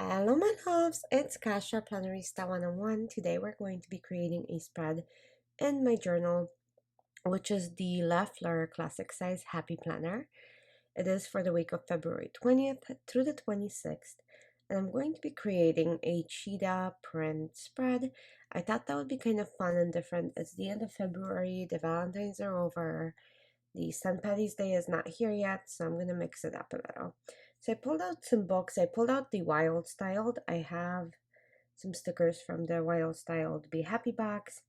Hello my loves, it's Kasha Plannerista 101. Today we're going to be creating a spread in my journal, which is the La Fleur Classic Size Happy Planner. It is for the week of February 20th through the 26th, and I'm going to be creating a cheetah print spread. I thought that would be kind of fun and different. It's the end of February, the Valentines are over, the St. Patty's Day is not here yet, so I'm going to mix it up a little. So I pulled out some books. I pulled out the Wild Styled. I have some stickers from the Wild Styled Be Happy box.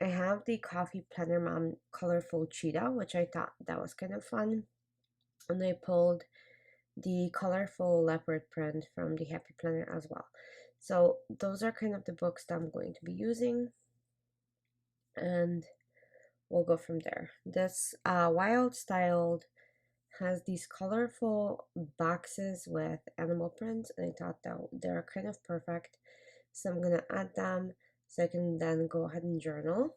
I have the Coffee Planner Mom Colorful Cheetah, which I thought that was kind of fun. And I pulled the Colorful Leopard print from the Happy Planner as well. So those are kind of the books that I'm going to be using. And we'll go from there. This Wild Styled has these colorful boxes with animal prints, and I thought that they're kind of perfect, so I'm gonna add them so I can then go ahead and journal.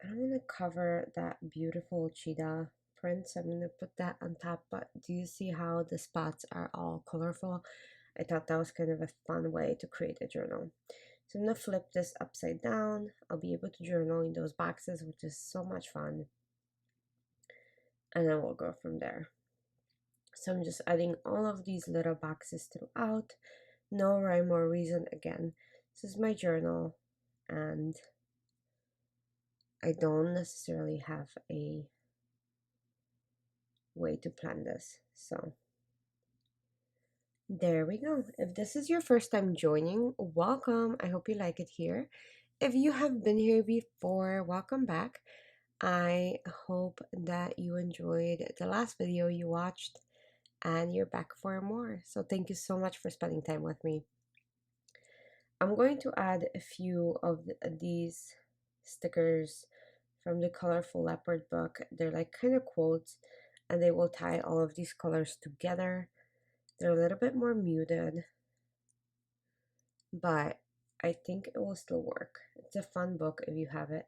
I don't want to cover that beautiful cheetah print, so I'm gonna put that on top. But do you see how the spots are all colorful? I thought that was kind of a fun way to create a journal. So I'm gonna flip this upside down. I'll be able to journal in those boxes, which is so much fun, and then we'll go from there. So I'm just adding all of these little boxes throughout. No rhyme or reason again. This is my journal, and I don't necessarily have a way to plan this. So there we go. If this is your first time joining, welcome. I hope you like it here. If you have been here before, welcome back. I hope that you enjoyed the last video you watched and you're back for more. So thank you so much for spending time with me. I'm going to add a few of these stickers from the Colorful Leopard book. They're like kind of quotes, and they will tie all of these colors together. They're a little bit more muted, but I think it will still work. It's a fun book if you have it.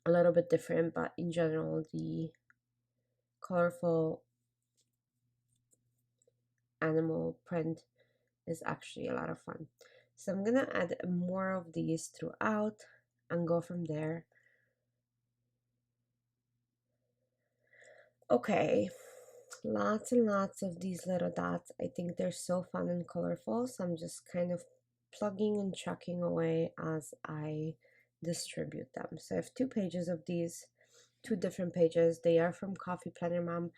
A little bit different, but in general, the colorful animal print is actually a lot of fun. So I'm gonna add more of these throughout and go from there. Okay, lots and lots of these little dots. I think they're so fun and colorful, so I'm just kind of plugging and chucking away as I distribute them. So I have 2 pages of these, 2 different pages. They are from Coffee Planner Mom.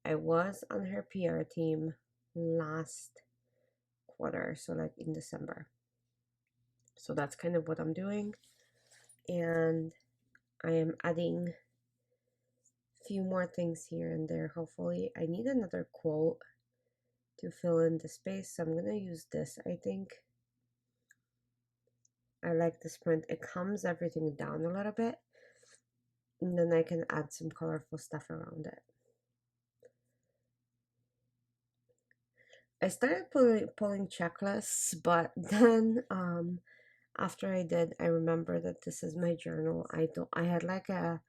I was on her PR team last quarter, so like in December. So that's kind of what I'm doing, and I am adding a few more things here and there. Hopefully, I need another quote to fill in the space, so I'm gonna use this. I think I like this print. It calms everything down a little bit, and then I can add some colorful stuff around it. I started pulling checklists, but then after I did, I remember that this is my journal. I had like a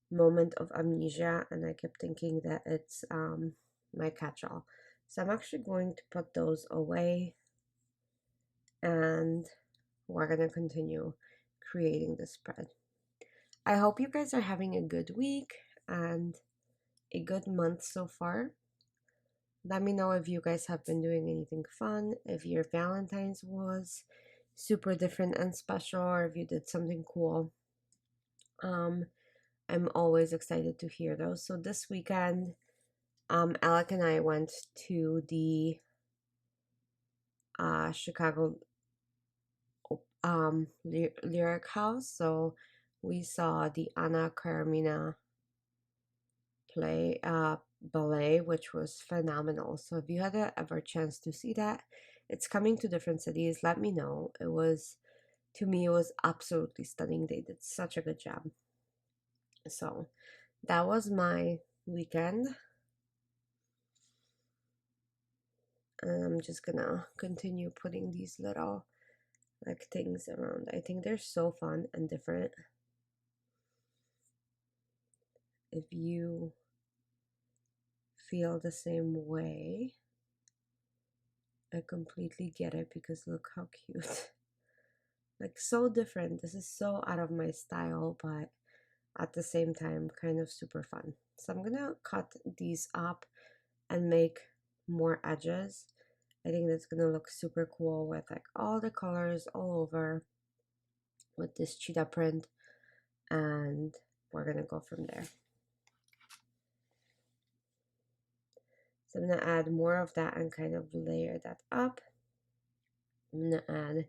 moment of amnesia, and I kept thinking that it's my catch-all. So I'm actually going to put those away, and we're gonna continue creating the spread. I hope you guys are having a good week and a good month so far. Let me know if you guys have been doing anything fun, if your Valentine's was super different and special, or if you did something cool. I'm always excited to hear those. So this weekend, Alec and I went to the Chicago Lyric House. So we saw the Anna Karenina ballet, which was phenomenal. So if you had a ever chance to see that, it's coming to different cities. Let me know. To me, it was absolutely stunning. They did such a good job. So that was my weekend. And I'm just gonna continue putting these little like things around. I think they're so fun and different. If you feel the same way. I completely get it because look how cute. Like so different. This is so out of my style, but at the same time kind of super fun. So I'm gonna cut these up and make more edges. I think that's gonna look super cool with like all the colors all over with this cheetah print, and we're gonna go from there. So I'm gonna add more of that and kind of layer that up. I'm gonna add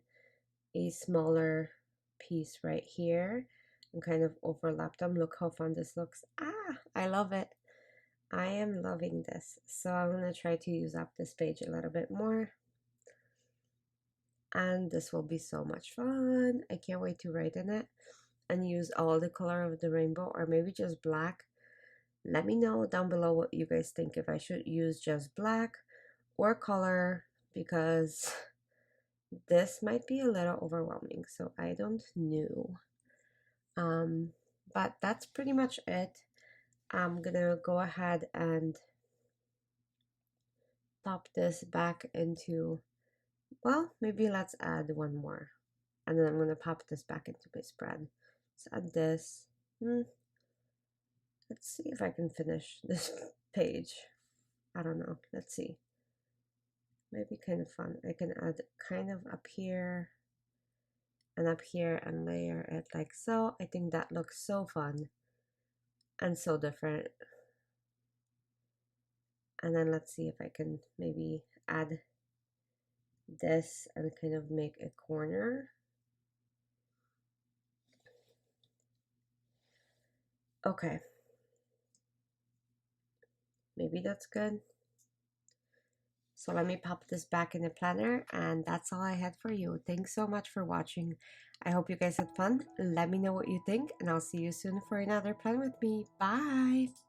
a smaller piece right here and kind of overlap them. Look how fun this looks. Ah, I love it. I am loving this. So I'm gonna try to use up this page a little bit more. And this will be so much fun. I can't wait to write in it and use all the color of the rainbow, or maybe just black. Let me know down below what you guys think, if I should use just black or color, because this might be a little overwhelming, so I don't know. But that's pretty much it. I'm gonna go ahead and pop this back into, well, maybe let's add one more, and then I'm gonna pop this back into my spread. Let's add this. Let's see if I can finish this page. I don't know. Let's see. Might be kind of fun. I can add kind of up here and up here and layer it like so. I think that looks so fun and so different. And then let's see if I can maybe add this and kind of make a corner. Okay. Maybe that's good. So let me pop this back in the planner, and that's all I had for you. Thanks so much for watching. I hope you guys had fun. Let me know what you think, and I'll see you soon for another plan with me. Bye!